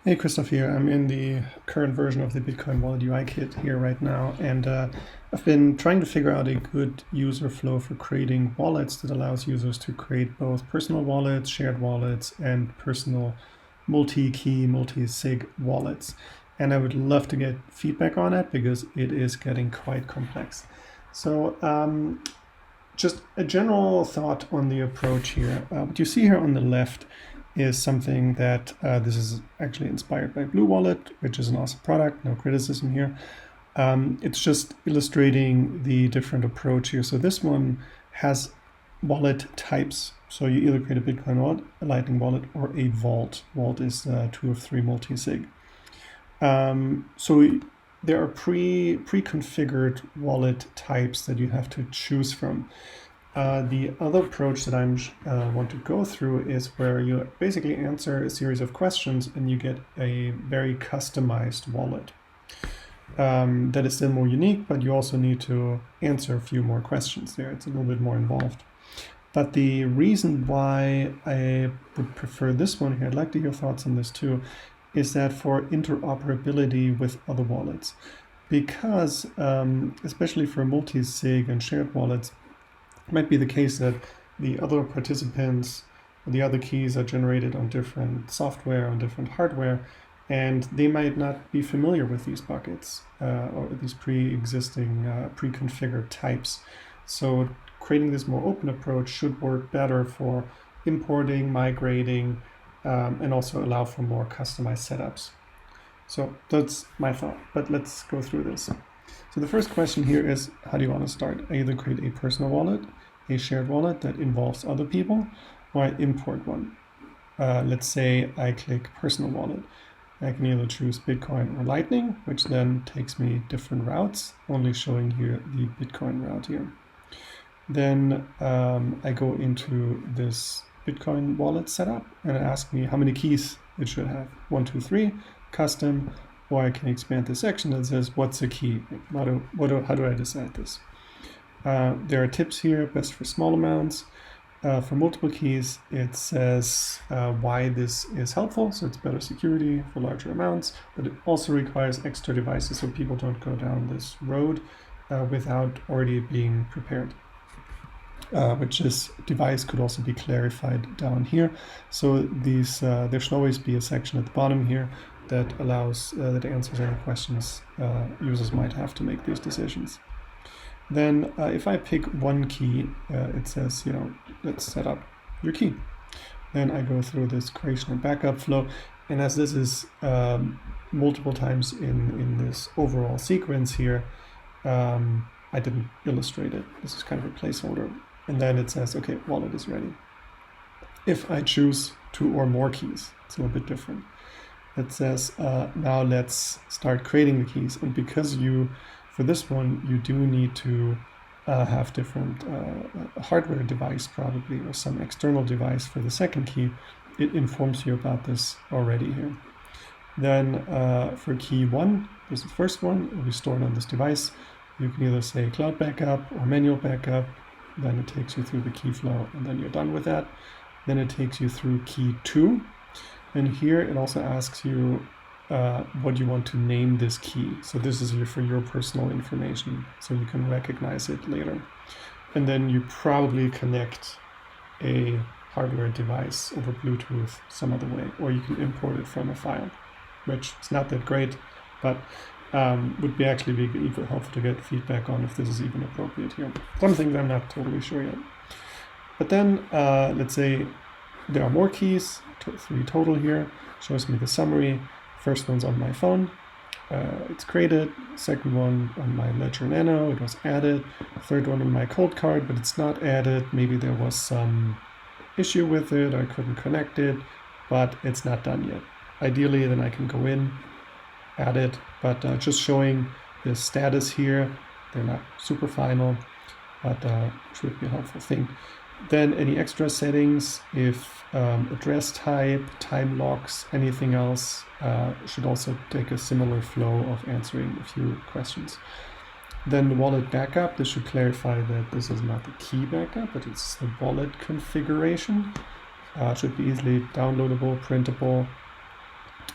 Hey, Christoph here. I'm in the current version of the Bitcoin Wallet UI kit here right now, and I've been trying to figure out a good user flow for creating wallets that allows users to create both personal wallets, shared wallets, and personal multi-key, multi-sig wallets. And I would love to get feedback on it because it is getting quite complex. So just a general thought on the approach here. What you see here on the left is something that this is actually inspired by Blue Wallet, which is an awesome product, no criticism here. It's just illustrating the different approach here. So this one has wallet types. So you either create a Bitcoin wallet, a Lightning wallet, or a vault. Vault is 2 of 3 multi-sig. So there are pre-configured wallet types that you have to choose from. The other approach that I want to go through is where you basically answer a series of questions and you get a very customized wallet. That is still more unique, but you also need to answer a few more questions there. It's a little bit more involved. But the reason why I would prefer this one here, I'd like to hear thoughts on this too, is that for interoperability with other wallets. Because especially for multi-sig and shared wallets, it might be the case that the other participants, the other keys are generated on different software, on different hardware, and they might not be familiar with these buckets or these pre-existing, pre-configured types. So creating this more open approach should work better for importing, migrating, and also allow for more customized setups. So that's my thought, but let's go through this. So the first question here is, how do you want to start? I either create a personal wallet, a shared wallet that involves other people, or I import one. Let's say I click personal wallet. I can either choose Bitcoin or Lightning, which then takes me different routes, only showing here the Bitcoin route here. Then I go into this Bitcoin wallet setup and it asks me how many keys it should have. 1, 2, 3, custom, or I can expand the section that says what's a key. How do I decide this? There are tips here, best for small amounts. For multiple keys, it says why this is helpful. So it's better security for larger amounts, but it also requires extra devices so people don't go down this road without already being prepared. Which this device could also be clarified down here. So these there should always be a section at the bottom here that allows that answers any questions users might have to make these decisions. Then if I pick one key, it says, let's set up your key. Then I go through this creation and backup flow. And as this is multiple times in this overall sequence here, I didn't illustrate it. This is kind of a placeholder. And then it says, okay, wallet is ready. If I choose 2 or more keys, it's a little bit different. It says, now let's start creating the keys. And because for this one, you do need to have different hardware device probably, or some external device for the second key, it informs you about this already here. Then for key 1, this is the first one, it will be stored on this device. You can either say cloud backup or manual backup. Then it takes you through the key flow and then you're done with that. Then it takes you through key 2. And here it also asks you what you want to name this key. So this is for your personal information, so you can recognize it later. And then you probably connect a hardware device over Bluetooth some other way, or you can import it from a file, which is not that great, but would be actually be helpful to get feedback on if this is even appropriate here. Some things I'm not totally sure yet. But then let's say there are more keys, 3 total here, shows me the summary. First one's on my phone, it's created. Second one on my Ledger Nano, it was added. Third one on my Coldcard, but it's not added. Maybe there was some issue with it, I couldn't connect it, but it's not done yet. Ideally, then I can go in, add it, but just showing the status here. They're not super final, but should be a helpful thing. Then any extra settings, if address type, time locks, anything else, should also take a similar flow of answering a few questions. Then the wallet backup, this should clarify that this is not the key backup, but it's the wallet configuration. Should be easily downloadable, printable.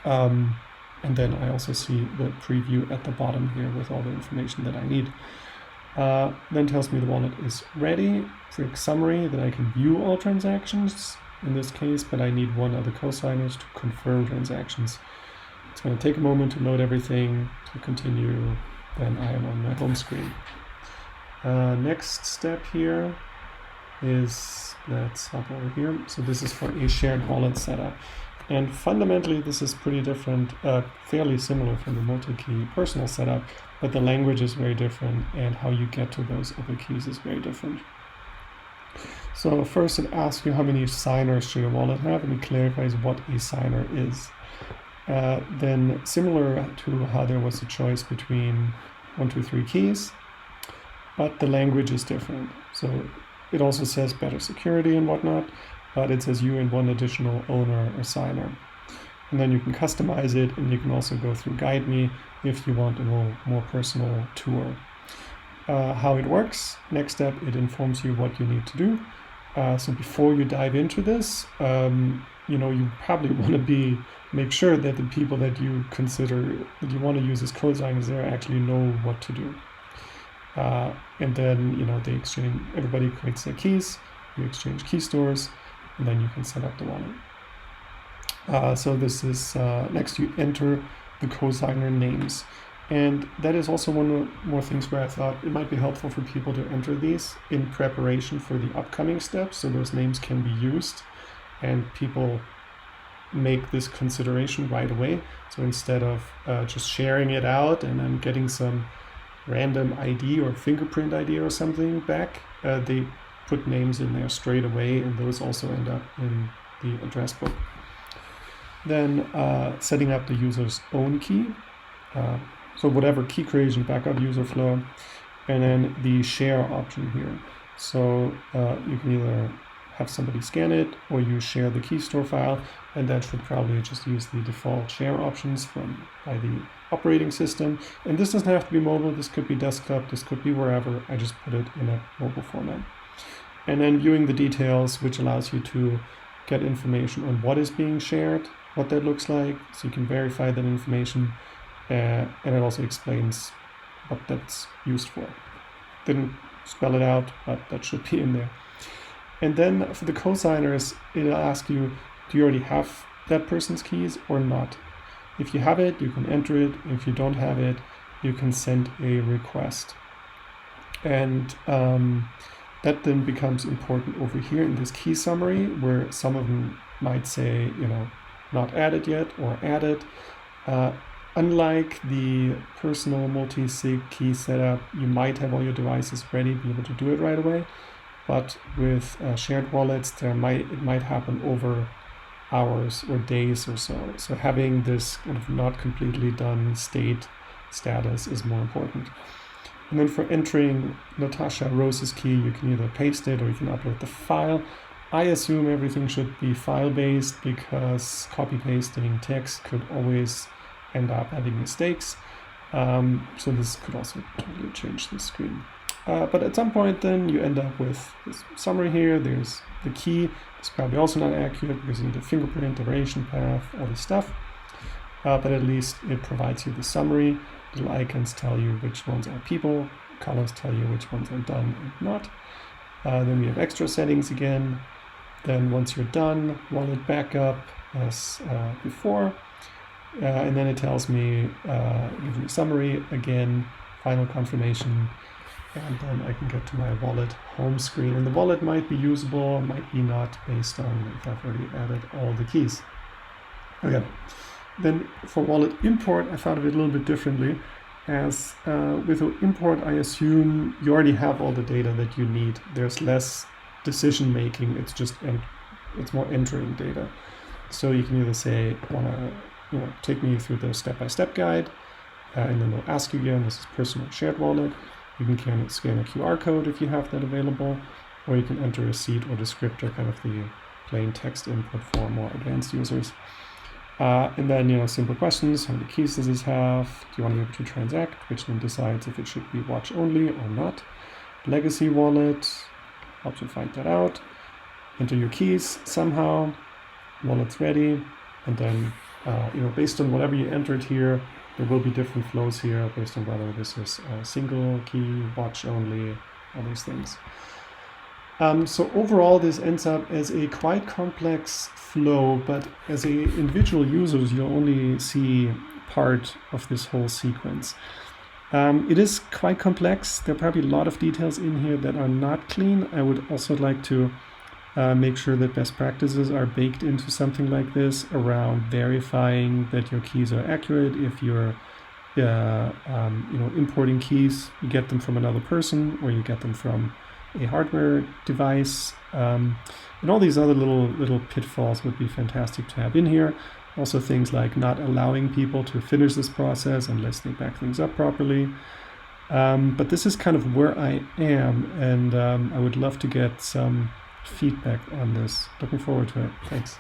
And then I also see the preview at the bottom here with all the information that I need. Then tells me the wallet is ready. Quick summary that I can view all transactions in this case, but I need one other cosigners to confirm transactions. It's going to take a moment to load everything, to continue. Then I am on my home screen. Next step here is, let's hop over here. So this is for a shared wallet setup. And fundamentally, this is pretty different, fairly similar from the multi-key personal setup, but the language is very different and how you get to those other keys is very different. So first it asks you how many signers should a wallet have, and it clarifies what a signer is. Then similar to how there was a choice between 1, 2, 3 keys, but the language is different. So it also says better security and whatnot, but it says you and one additional owner or signer. And then you can customize it, and you can also go through Guide Me if you want a more personal tour. How it works, next step, it informs you what you need to do. So before you dive into this, you probably want to make sure that the people that you consider that you want to use as cosigners there actually know what to do. And then, they exchange, everybody creates their keys, you exchange key stores, and then you can set up the wallet. So this is, next you enter the cosigner names. And that is also one of more things where I thought it might be helpful for people to enter these in preparation for the upcoming steps, so those names can be used and people make this consideration right away. So instead of just sharing it out and then getting some random ID or fingerprint ID or something back, they put names in there straight away, and those also end up in the address book. Then setting up the user's own key. So whatever key creation, backup, user flow, and then the share option here. So you can either have somebody scan it or you share the key store file, and that should probably just use the default share options by the operating system. And this doesn't have to be mobile, this could be desktop, this could be wherever. I just put it in a mobile format. And then viewing the details, which allows you to get information on what is being shared, what that looks like, so you can verify that information. And it also explains what that's used for. Didn't spell it out, but that should be in there. And then for the cosigners, it'll ask you, do you already have that person's keys or not? If you have it, you can enter it. If you don't have it, you can send a request. And that then becomes important over here in this key summary, where some of them might say, not added yet or added. Unlike the personal multi-sig key setup, you might have all your devices ready, be able to do it right away. But with shared wallets, it might happen over hours or days or so. So having this kind of not completely done status is more important. And then for entering Natasha Rose's key, you can either paste it or you can upload the file. I assume everything should be file-based because copy-pasting text could always end up having mistakes. So this could also totally change the screen. But at some point then you end up with this summary here. There's the key. It's probably also not accurate because you need a fingerprint, duration path, all this stuff. But at least it provides you the summary. Little icons tell you which ones are people. Colors tell you which ones are done and not. Then we have extra settings again. Then once you're done, wallet backup as before. And then it tells me, gives me a summary again, final confirmation, and then I can get to my wallet home screen. And the wallet might be usable, might be not, based on if I've already added all the keys. Okay. Then for wallet import, I thought of it a little bit differently. As with import, I assume you already have all the data that you need. There's less decision making. It's more entering data. So you can either say, take me through the step-by-step guide, and then they'll ask you again, this is personal shared wallet. You can scan a QR code if you have that available, or you can enter a seed or descriptor, kind of the plain text input for more advanced users. And then, simple questions. How many keys does this have? Do you want to be able to transact? Which then decides if it should be watch only or not. Legacy wallet, helps you find that out. Enter your keys somehow. Wallet's ready. And then based on whatever you entered here, there will be different flows here based on whether this is a single key, watch only, all these things. So overall, this ends up as a quite complex flow, but as an individual users, you only see part of this whole sequence. It is quite complex. There are probably a lot of details in here that are not clean. I would also like to make sure that best practices are baked into something like this around verifying that your keys are accurate. If you're importing keys, you get them from another person or you get them from a hardware device, and all these other little pitfalls would be fantastic to have in here. Also things like not allowing people to finish this process unless they back things up properly. But this is kind of where I am, and I would love to get some feedback on this. Looking forward to it. Thanks.